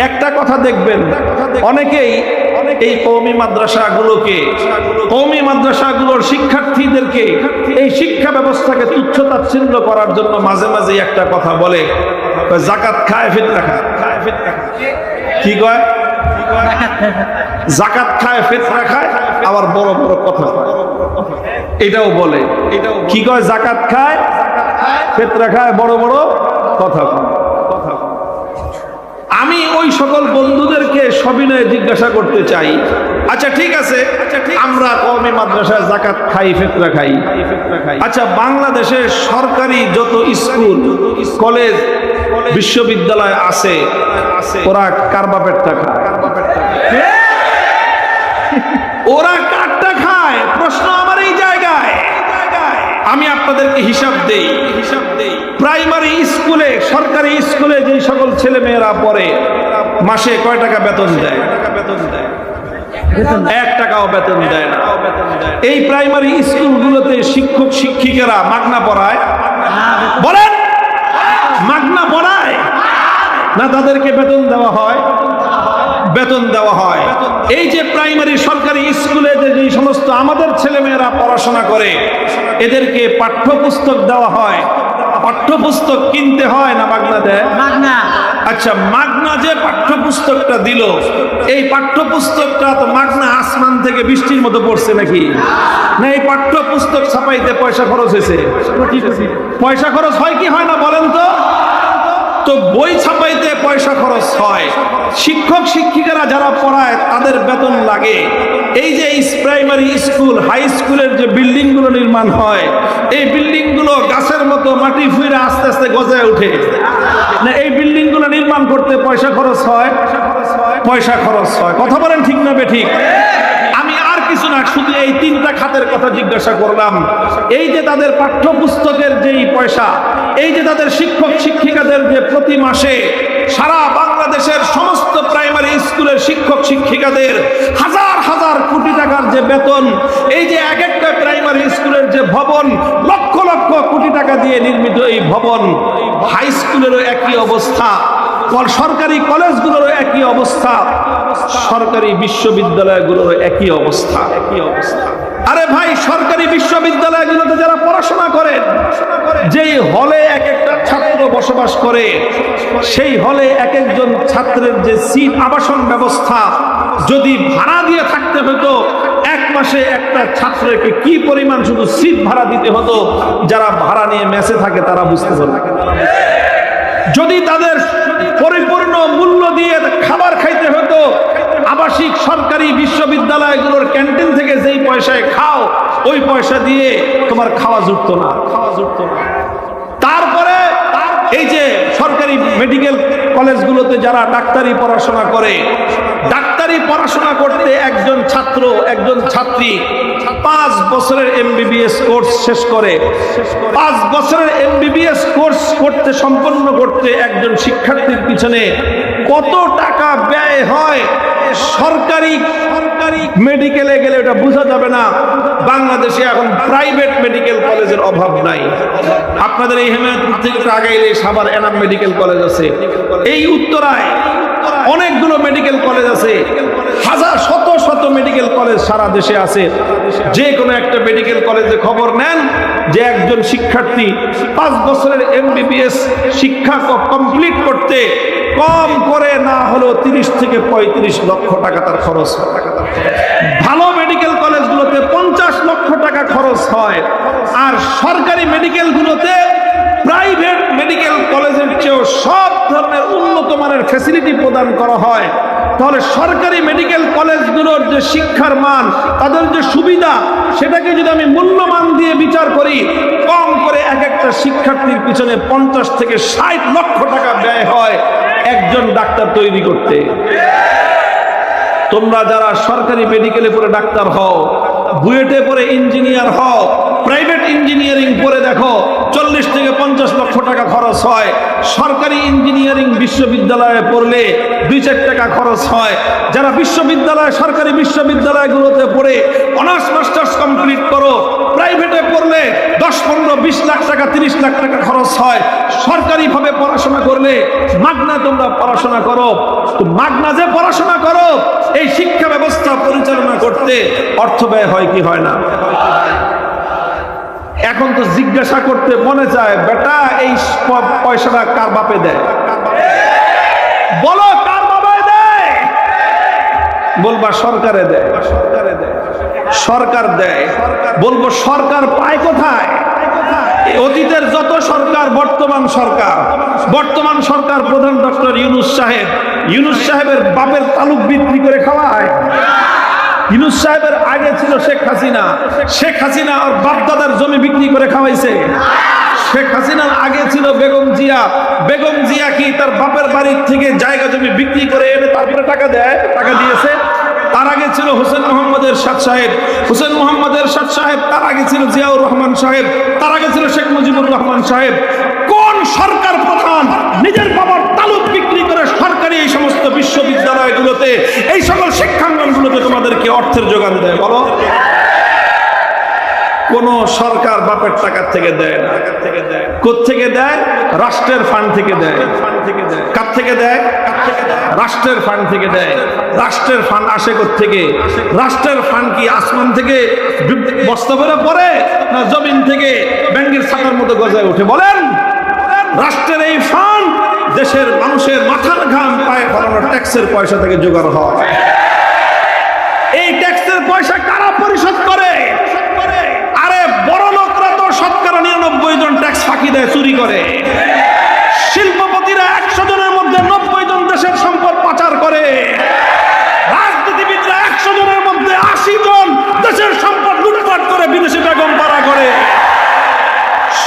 একটা কথা দেখবেন, অনেকেই এই কওমি মাদ্রাসাগুলোর শিক্ষার্থীদেরকে এই শিক্ষা ব্যবস্থাকে তুচ্ছ তাচ্ছিল্য করার জন্য মাঝে মাঝে একটা কথা বলে, যাকাত খায় ফিতরা খায়। কি কয়? যাকাত খায় ফিতরা খায়, আবার বড় বড় কথা কয়, এটাও বলে। কি কয়? যাকাত খায় ফিতরা খায়, বড় বড় কথা কয়। আমি ওই সকল বন্ধুদেরকে সবিনয়ে জিজ্ঞাসা করতে চাই, আচ্ছা ঠিক আছে, আমরা কওমি মাদ্রাসায় যাকাত খাই, ফিতরা খাই, আচ্ছা বাংলাদেশের সরকারি যত স্কুল কলেজ বিশ্ববিদ্যালয় আছে, ওরা কার বাপের টাকা? ওরা কারটা খায়? প্রশ্ন আমার এই জায়গায়। আমি আপনাদেরকে হিসাব দেই। প্রাইমারি স্কুলে, সরকারি স্কুলে যে সকল ছেলে মেয়েরা পড়ে, মাসে কয় টাকা বেতন দেয়? 1 টাকাও বেতন দেয় না। এই প্রাইমারি স্কুলগুলোতে শিক্ষক শিক্ষিকারা মাগনা পড়ায়? বলেন, মাগনা পড়ায় না তাদেরকে বেতন দেওয়া হয়? বেতন দেওয়া হয়। এই যে প্রাইমারি সরকারি স্কুলে যে সমস্ত আমাদের ছেলেমেয়েরা পড়াশোনা করে, এদেরকে পাঠ্যপুস্তক দেওয়া হয়। পাঠ্যপুস্তক কিনতে হয় না মাগনা দেয়? মাগনা। আচ্ছা, মাগনা যে পাঠ্যপুস্তকটা দিল, এই পাঠ্যপুস্তকটা তো মাগনা আসমান থেকে বৃষ্টির মতো পড়ছে নাকি? না, এই পাঠ্যপুস্তক ছাপাইতে পয়সা খরচ হয়েছে। পয়সা খরচ হয় কি হয় না বলেন তো? তো বই ছাপাইতে পয়সা খরচ হয়। শিক্ষক শিক্ষিকারা যারা পড়ায় তাদের বেতন লাগে। এই যে প্রাইমারি স্কুল, হাই স্কুলের যে বিল্ডিং গুলো নির্মাণ হয়, এই বিল্ডিং গুলো গাছের মতো মাটি ফুইরা আস্তে আস্তে গজায় উঠে না, এই বিল্ডিং গুলো নির্মাণ করতে পয়সা খরচ হয়? পয়সা খরচ হয়। কথা বলেন ঠিক না বেঠিক? আমি আর কিছু না, শুধু এই 3টা খাতের কথা জিজ্ঞাসা করলাম। এই যে তাদের পাঠ্যপুস্তকের যেই পয়সা, এই যে তাদের শিক্ষক শিক্ষিকাদের যে প্রতি মাসে সারা বাংলাদেশের সমস্ত প্রাইমারি স্কুলের শিক্ষক শিক্ষিকাদের হাজার হাজার কোটি টাকার যে বেতন, এই যে এক একটা প্রাইমারি স্কুলের যে ভবন, লক্ষ লক্ষ কোটি টাকা দিয়ে নির্মিত এই ভবন, হাই স্কুলেরও একই অবস্থা, সরকারি কলেজগুলোরও একই অবস্থা, সরকারি বিশ্ববিদ্যালয়গুলোরও একই অবস্থা। আরে ভাই, সরকারি বিশ্ববিদ্যালয়গুলোতে যারা পড়াশোনা করেন, যেই হলে এক একটা ছাত্র বসবাস করে, সেই হলে এক একজন ছাত্রের যে সিট, আবাসন ব্যবস্থা, যদি ভাড়া দিয়ে থাকতে হতো, এক মাসে একটা ছাত্রকে কি পরিমাণ শুধু সিট ভাড়া দিতে হতো, যারা ভাড়া নিয়ে মেসে থাকে তারা বুঝতে পারবে। যদি তাদের পরিপূর্ণ মূল্য দিয়ে খাবার খাইতে হতো, আবাসিক সরকারি বিশ্ববিদ্যালয়গুলোর ক্যান্টিন থেকে যেই পয়সায় খাও, ওই পয়সা দিয়ে তোমার খাওয়া জুটতো না। তারপরে এই যে সরকারি মেডিকেল কলেজগুলোতে যারা ডাক্তারি পড়াশোনা করে, ডাক্তারি পড়াশোনা করতে একজন ছাত্র, একজন ছাত্রী 5 বছরের MBBS কোর্স শেষ করে। 5 বছরের MBBS কোর্স করতে, সম্পন্ন করতে একজন শিক্ষার্থীর পিছনে কত টাকা ব্যয় হয়, সরকারি মেডিকেলে গেলে ওটা বোঝা যাবে না। বাংলাদেশে এখন প্রাইভেট মেডিকেল কলেজের অভাব নাই। আপনাদের এই হেমায়তপুর থেকে আগাইলে সাভার এনাম মেডিকেল কলেজ আছে, এই উত্তরায় অনেকগুলো মেডিকেল কলেজ আছে, হাজার শত শত মেডিকেল কলেজ সারা দেশে আছে। যে কোনো একটা মেডিকেল কলেজে খবর নেন যে একজন শিক্ষার্থী 5 বছরের MBBS শিক্ষা কমপ্লিট করতে কম করে না হলো 30 থেকে 35 লক্ষ টাকা তার খরচ। ভালো মেডিকেল কলেজগুলোতে 50 লক্ষ টাকা খরচ হয়। আর সরকারি মেডিকেলগুলোতে প্রাইভেট মেডিকেল কলেজের চেয়েও সব ধরনের উন্নত মানের ফ্যাসিলিটি প্রদান করা হয়। তাহলে সরকারি মেডিকেল কলেজগুলোর যে শিক্ষার মান, তাদের যে সুবিধা, সেটাকে যদি আমি মূল্যমান দিয়ে বিচার করি, কম করে এক একটা শিক্ষার্থীর পিছনে 50 থেকে 60 লক্ষ টাকা ব্যয় হয় একজন ডাক্তার তৈরি করতে। তোমরা যারা সরকারি মেডিকেলে পড়ে ডাক্তার হও, বুয়েটে পড়ে ইঞ্জিনিয়ার হও, প্রাইভেট ইঞ্জিনিয়ারিং পড়ে দেখো 40 থেকে 50 লক্ষ টাকা খরচ হয়। সরকারি ইঞ্জিনিয়ারিং বিশ্ববিদ্যালয়ে পড়লে 2-4 টাকা খরচ হয়। যারা বিশ্ববিদ্যালয়, সরকারি বিশ্ববিদ্যালয়গুলোতে পড়ে অনার্স মাস্টার্স কমপ্লিট করো, প্রাইভেটে পড়লে 10, 15, 20 লাখ টাকা, 30 লাখ টাকা খরচ হয়। সরকারিভাবে পড়াশোনা করলে মাগনা তোমরা পড়াশোনা করো। তো মাগনা যে পড়াশোনা করো, এই শিক্ষা ব্যবস্থা পরিচালনা করতে অর্থ ব্যয় হয় কি হয় না? এখন তো জিজ্ঞাসা করতে মনে চায়, বেটা এই পয়সাটা কার বাপে দেয়? বলো কার বাপে দেয়? বলবা সরকারে দেয়। সরকার দেয়। বলবো সরকার পায় কোথায়? অতীতের যত সরকার, বর্তমান সরকার প্রধান ডক্টর ইউনূস সাহেবের বাপের তালুক বিক্রি করে খাওয়ায়। ইউনূস সাহেবের আগে ছিল শেখ হাসিনা আর বাপ দাদার জমি বিক্রি করে খাওয়াইছে। শেখ হাসিনার আগে ছিল বেগম জিয়া কি তার বাপের বাড়ির থেকে জায়গা জমি বিক্রি করে এনে তারপরে টাকা দিয়েছে? তার আগে ছিল হোসেন মোহাম্মদ এরশাদ সাহেব, তার আগে ছিল জিয়াউর রহমান সাহেব, তার আগে ছিল শেখ মুজিবুর রহমান সাহেব। কোন সরকার প্রধান নিজের বাবার তালুক বিক্রি করে সরকারি এই সমস্ত বিশ্ববিদ্যালয়গুলোতে, এই সকল শিক্ষাঙ্গনগুলোতে তোমাদেরকে অর্থের যোগান দেয়? বলো। কোন সরকার বাপের টাকার থেকে দেয় না। কোত্থেকে দেয়? রাষ্ট্রের ফান্ড থেকে দেয়। কার থেকে দেয়? রাষ্ট্রের ফান্ড থেকে দেয়। রাষ্ট্রের ফান্ড আসে কোত্থেকে? রাষ্ট্রের ফান্ড কি আসমান থেকে বস্তা ভরে পড়ে, না জমিন থেকে ব্যাঙ্গের ছাতার মতো গজায় ওঠে? বলেন। রাষ্ট্রের এই ফান্ড দেশের মানুষের মাথার ঘাম পায়ে ফেলানো ট্যাক্সের পয়সা থেকে জোগাড় হয়। এই ট্যাক্সের পয়সা কারা পরিশোধ করে? আরে বড় লোকরা তো 99% জন ট্যাক্স ফাঁকি দেয়, চুরি করে। শিল্পপতিরা 100 জনের মধ্যে 90 জন দেশের সম্পদ পাচার করে। রাজনীতিবিদরা 100 জনের মধ্যে 80 জন দেশের সম্পদ লুটপাট করে বিদেশি বেগম পাড়া করে।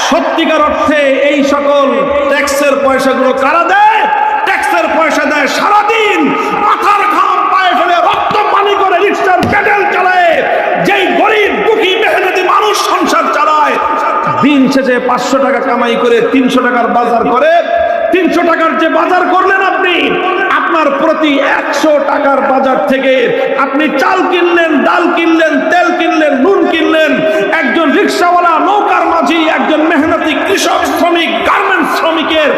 সত্যিকার অর্থে এই সকল ট্যাক্সের পয়সাগুলো কারা দেয়? ট্যাক্সের পয়সা দেয় সারাদিন মাথার ঘাম পায়ে ফেলে রক্ত পানি করে রিকশার প্যাডেল চালায় যেই গরিব দুঃখী মেহনতি মানুষ সংসার চালায়। দিন শেষে 500 টাকা কামাই করে 300 টাকার বাজার করে। 300 টাকার যে বাজার করলেন আপনি, আপনার প্রতি 100 টাকার বাজার থেকে আপনি চাল কিনলেন, ডাল কিনলেন, তেল কিনলেন, নুন কিনলেন। একজন রিক্সাওয়ালা, নৌকার মাঝি, একজন মেহনতি কৃষক, শ্রমিক, গার্মেন্টস শ্রমিকের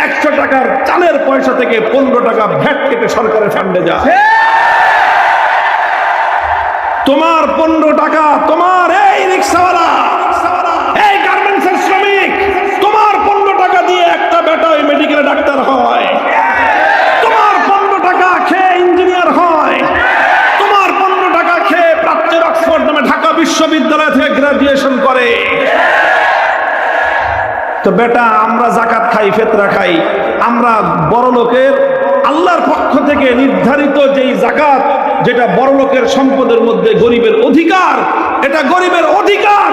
100 টাকার চালের পয়সা থেকে 15 টাকা ভ্যাট কেটে সরকারের ফান্ডে যায়। তোমার 15 টাকা, তোমার এই রিক্সাওয়ালা, এই গার্মেন্টসের শ্রমিক, তোমার 15 টাকা দিয়ে একটা বেটা ওই মেডিকেলে ডাক্তার হয়। তোমার 15 টাকা খেয়ে ইঞ্জিনিয়ার হয়। তোমার 15 টাকা খেয়ে প্রাচ্যের অক্সফোর্ড নামে ঢাকা বিশ্ববিদ্যালয় থেকে গ্রাজুয়েশন করে। তো বেটা, আমরা যাকাত খাই, ফিতরা খাই। আমরা বড় লোকের আল্লাহর পক্ষ থেকে নির্ধারিত যেই যাকাত, যেটা বড় লোকের সম্পদের মধ্যে গরিবের অধিকার, এটা গরিবের অধিকার,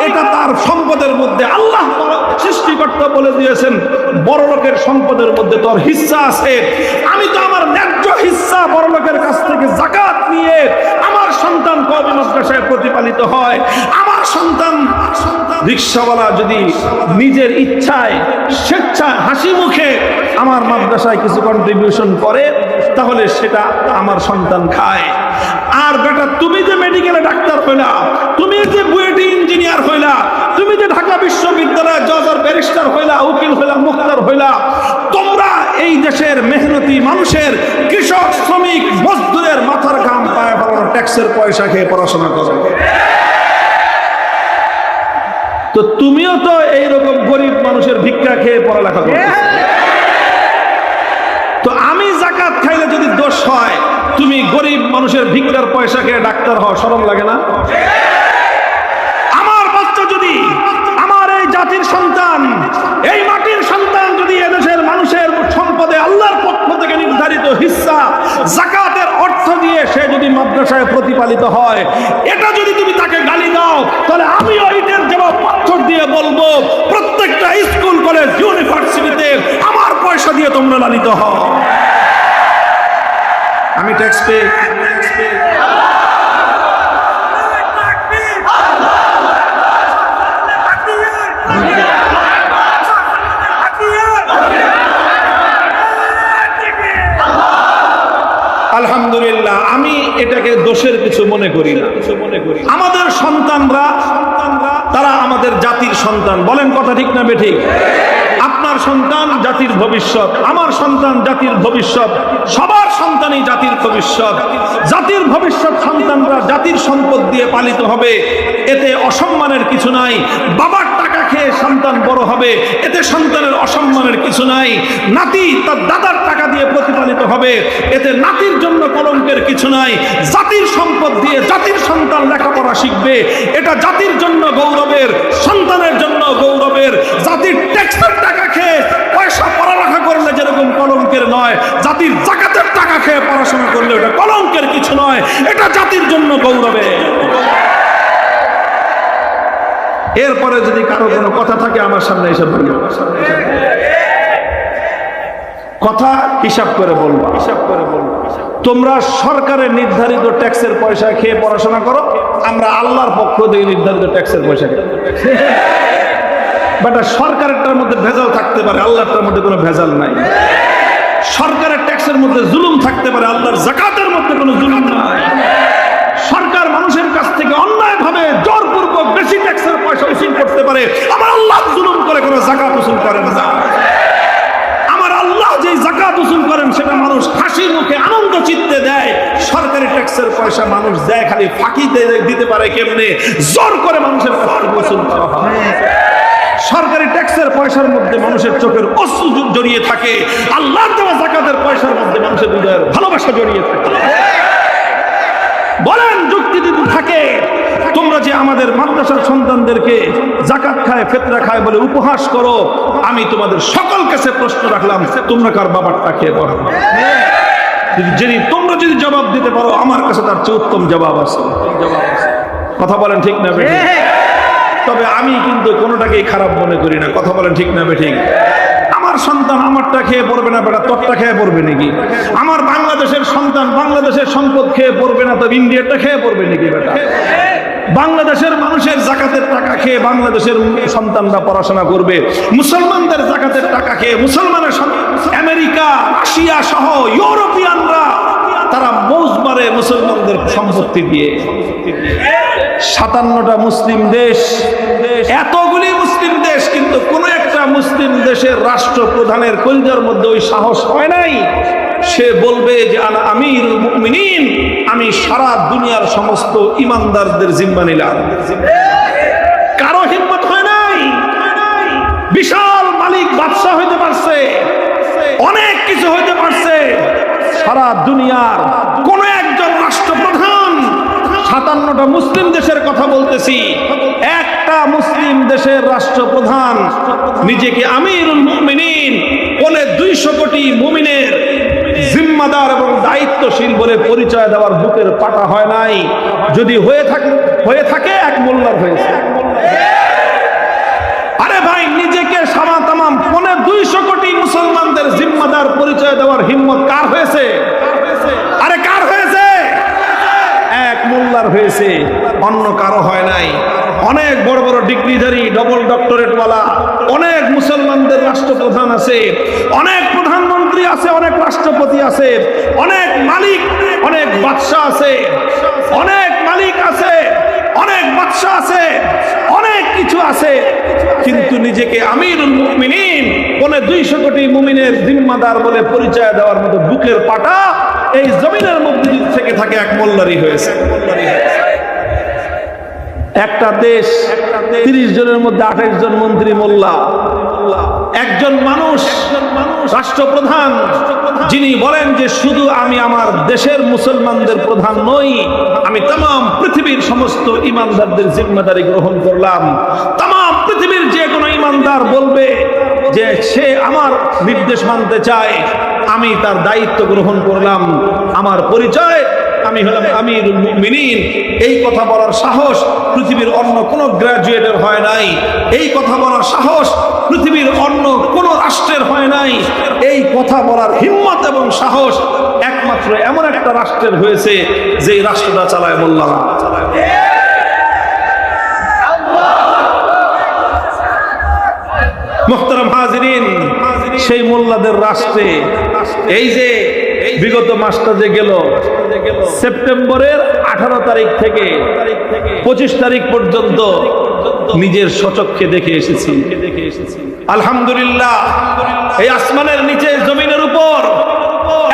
এটা তার সম্পদের মধ্যে আল্লাহ সৃষ্টিকর্তা বলে দিয়েছেন, বড় লোকের সম্পদের মধ্যে তোর হিস্সা আছে। আমি তো আমার ন্যায্য হিস্সা বড় লোকের কাছ থেকে যাকাত নিয়ে আমার সন্তান কওমি মাদ্রাসায় প্রতিপালিত হয়। আমার সন্তান রিকশাওয়ালা যদি নিজের ইচ্ছায়, স্বেচ্ছায়, হাসি মুখে আমার মাদ্রাসায় কিছু কন্ট্রিবিউশন করে, তাহলে সেটা আমার সন্তান খায়। আর বেটা, তুমি যে মেডিকেলে ডাক্তার হইলা, তুমি যে বুয়েটে ইঞ্জিনিয়ার হইলা, তুমি যে ঢাকা বিশ্ববিদ্যালয়ে জজ আর ব্যারিস্টার হইলা, উকিল হইলা, মুখতার হইলা, তোমরা এই দেশের মেহনতি মানুষের, কৃষক, শ্রমিক, মজদুরের মাথার ঘাম পায়ে ফেলানো ট্যাক্সের পয়সা খেয়ে পড়াশোনা করো। তো তুমিও তো এইরকম গরিব মানুষের ভিক্ষা খেয়ে পড়ালেখা করো। তো আমি যাকাত খাইলে যদি দোষ হয়, তুমি গরিব মানুষের ভিক্ষার পয়সা খেয়ে ডাক্তার হও, শরম লাগে না? আমার বাচ্চা যদি, আমার এই জাতির সন্তান, এই মাটির সন্তান যদি এদেশের মানুষের সম্পদে আল্লাহর পক্ষ থেকে নির্ধারিত হিস্সা যাকাতের অর্থ দিয়ে সে যদি মাদ্রাসায় প্রতিপালিত হয়, এটা যদি তুমি তাকে গালি দাও, তাহলে আমি ওইটার জবাব পাথর দিয়ে বলবো, প্রত্যেকটা স্কুল, কলেজ, ইউনিভার্সিটিতে আমার পয়সা দিয়ে তোমরা লালিত হও। আমি ট্যাক্স পে এটাকে দোষের কিছু মনে করি না। আমাদের সন্তানরা তারা আমাদের জাতির সন্তান, বলেন কথা ঠিক না বেঠিক? আপনার সন্তান জাতির ভবিষ্যৎ, আমার সন্তান জাতির ভবিষ্যৎ, সবার সন্তানই জাতির ভবিষ্যৎ। জাতির ভবিষ্যৎ সন্তানরা জাতির সম্পদ দিয়ে পালিত হবে, এতে অসম্মানের কিছু নাই। বাবার টাকা খেয়ে সন্তান বড় হবে, এতে সন্তানের অসম্মানের কিছু নাই। নাতি তার দাদার টাকা দিয়ে প্রতিপালিত হবে, এতে নাতির জন্য কলঙ্কের কিছু নাই। জাতির সম্পদ দিয়ে জাতির সন্তান লেখাপড়া শিখবে, এটা জাতির জন্য গৌরবের, সন্তানের জন্য গৌরবের। জাতির ট্যাক্সের টাকা খেয়ে পয়সা পড়ালেখা করলে যেরকম কলঙ্কের নয়, জাতির জাকাতের টাকা খেয়ে পড়াশোনা করলে এটা কলঙ্কের কিছু নয়, এটা জাতির জন্য গৌরবের। এরপরে যদি কারো কোনো কথা থাকে আমার সামনে এসে বলবে, কথা হিসাব করে বলবো। তোমরা সরকারের নির্ধারিত ট্যাক্সের পয়সা খেয়ে পড়াশোনা করো, আমরা আল্লাহর পক্ষ থেকে নির্ধারিত ট্যাক্সের পয়সা খেয়ে। বাট সরকারেরটার মধ্যে ভেজাল থাকতে পারে, আল্লাহটার মধ্যে কোনো ভেজাল নাই। সরকারের ট্যাক্সের মধ্যে জুলুম থাকতে পারে, আল্লাহর যাকাতের মধ্যে কোনো জুলুম নাই। সরকার মানুষের কাছ থেকে অন্যায়ভাবে জোরপূর্বক বেশি ট্যাক্সের পয়সা উসুল করতে পারে, আমার আল্লাহ জুলুম করে কোনো যাকাত উসুল করেন না। আমার আল্লাহ যে যাকাত উসুল করেন সেটা মানুষ হাসির মুখে আনন্দ চিত্তে দেয়। সরকারি ট্যাক্সের পয়সা মানুষ দেয় খালি ফাঁকিতে দিতে পারে কেমনে, জোর করে মানুষের কাছ থেকে উসুল করা হয়। সরকারি ট্যাক্সের পয়সার মধ্যে মানুষের চোখের অশ্রু জড়িয়ে থাকে, আল্লাহর দেওয়া যাকাতের পয়সার মধ্যে মানুষের হৃদয়ের ভালোবাসা জড়িয়ে থাকে। বলেন যুক্তি যদি থাকে, তোমরা যে আমাদের মাদ্রাসার সন্তানদেরকে যাকাত খায় ফিতরা খায় বলে উপহাস করো, আমি তোমাদের সকল কাছে প্রশ্ন রাখলাম, তোমরা কার বাবারটা খেয়ে পড়ো? যদি তোমরা যদি জবাব দিতে পারো, আমার কাছে তার চেয়ে উত্তম জবাব আছে। কথা বলেন ঠিক না বেঠিক? তবে আমি কিন্তু কোনোটাকেই খারাপ মনে করি না। কথা বলেন ঠিক না বেঠিক? আমার সন্তান আমারটা খেয়ে পড়বে না, বেটা তোরটা খেয়ে পড়বে নাকি? আমার বাংলাদেশের সন্তান বাংলাদেশের সম্পদ খেয়ে পড়বে না, তবে ইন্ডিয়ারটা খেয়ে পড়বে নাকি বেটা? বাংলাদেশের মানুষের যাকাতের টাকা খেয়ে বাংলাদেশের সন্তানরা পড়াশোনা করবে, মুসলমানদের যাকাতের টাকা খেয়ে মুসলমানের আমেরিকা, রাশিয়া সহ ইউরোপিয়ানরা তারা মৌজ মারে মুসলমানদের সম্পত্তি দিয়ে। 57টা মুসলিম দেশ, এতগুলি মুসলিম দেশ, কিন্তু কোন একটা মুসলিম দেশের রাষ্ট্রপ্রধানের কলিজার মধ্যে ওই সাহস হয় নাই সে বলবে যে আনা আমিরুল মুমিনিন, আমি সারা দুনিয়ার সমস্ত ইমানদারদের জিম্মা নিলাম। কারো হিম্মত হয় নাই। বিশাল মালিক বাদশা হইতে পারছে, অনেক কিছু হইতে পারছে, সারা দুনিয়ার কোন একজন রাষ্ট্রপ্রধান, 57টা মুসলিম দেশের কথা বলতেছি, একটা মুসলিম দেশের রাষ্ট্রপ্রধান নিজেকে আমিরুল মুমিনিন বলে 200 কোটি মুমিনের জিম্মাদার এবং দায়িত্বশীল বলে পরিচয় দেওয়ার বুকের পাটা হয় নাই। যদি হয়ে থাকে এক মোল্লার হয়েছে। আরে ভাই, নিজেকে সারা তামাম 200 কোটি মুসলমানদের জিম্মাদার পরিচয় দেওয়ার হিম্মত কার হয়েছে? আরে কার হয়েছে? এক মোল্লার হয়েছে, অন্য কারো হয় নাই। অনেক বড় বড় ডিগ্রিধারী, ডবল ডক্টরেট ওয়ালা অনেক মুসলমানদের রাষ্ট্রপ্রধান আছে, অনেক প্রধানমন্ত্রী আছে, অনেক রাষ্ট্রপতি আছে, অনেক মালিক, অনেক বাদশা আছে, অনেক মালিক আছে, অনেক বাদশা আছে, অনেক কিছু আছে, কিন্তু নিজেকে আমিরুল মুমিনিন 200 কোটি মুমিনের জিম্মাদার বলে পরিচয় দেওয়ার মতো বুকের পাটা এই জমিনের মধ্যে থেকে থাকে এক মোল্লারই হয়েছে। একটা দেশ 30 জনের মধ্যে 28 জন মন্ত্রী মোল্লা, একজন মানুষ রাষ্ট্রপ্রধান যিনি বলেন যে শুধু আমি আমার দেশের মুসলমানদের প্রধান নই, আমি তাম পৃথিবীর সমস্ত ইমানদারদের জিম্মাদারি গ্রহণ করলাম। তাম পৃথিবীর যে কোনো ইমানদার বলবে যে সে আমার নির্দেশ মানতে চায়, আমি তার দায়িত্ব গ্রহণ করলাম, আমার পরিচয় আমি হলাম আমিরুল মুমিনিন। এই কথা বলার সাহস পৃথিবীর অন্য কোন গ্রাজুয়েটের হয় নাই, এই কথা বলার সাহস পৃথিবীর অন্য কোন রাষ্ট্রের হয় নাই। এই কথা বলার হিম্মত এবং সাহস একমাত্র এমন একটা রাষ্ট্রের হয়েছে যে রাষ্ট্রটা চালায় মোল্লারা। মুহতারাম হাজিরিন, সেই মোল্লাদের রাষ্ট্রে এই যে বিগত মাসটা যে গেল, সেপ্টেম্বরের 18 তারিখ থেকে 25 তারিখ পর্যন্ত নিজের স্বচক্ষে দেখে এসেছি। আলহামদুলিল্লাহ, এই আসমানের নিচে জমিনের উপর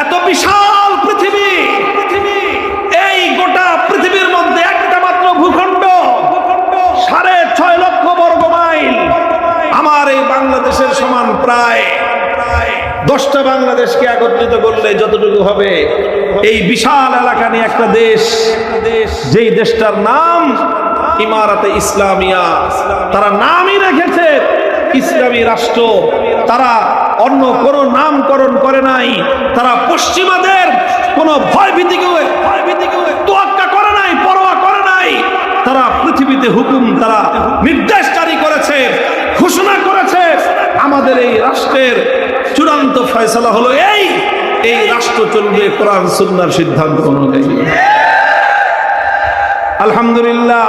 এত বিশাল পৃথিবী, এই গোটা পৃথিবীর মধ্যে একটা মাত্র ভূখণ্ড 6.5 লক্ষ বর্গ মাইল, আমার এই বাংলাদেশের সমান প্রায় 10টা বাংলাদেশকে একত্রিত করলে যতটুকু হবে, এই বিশাল এলাকা নিয়ে একটা দেশ, যেই দেশটার নাম ইমারাতে ইসলামিয়া, তারা নামই রেখেছে ইসলামী রাষ্ট্র। তারা অন্য কোন নামকরণ করে নাই, তারা পশ্চিমাদের কোন ভয়ভীতিকে তোয়াক্কা করে নাই, পরোয়া করে নাই। তারা পৃথিবীতে হুকুম, তারা নির্দেশ জারি করেছে, ঘোষণা করেছে, আমাদের এই রাষ্ট্রের চূড়ান্ত ফয়সালা হলো এই রাষ্ট্র চলবে কোরআন সুন্নাহর সিদ্ধান্ত অনুযায়ী। আলহামদুলিল্লাহ।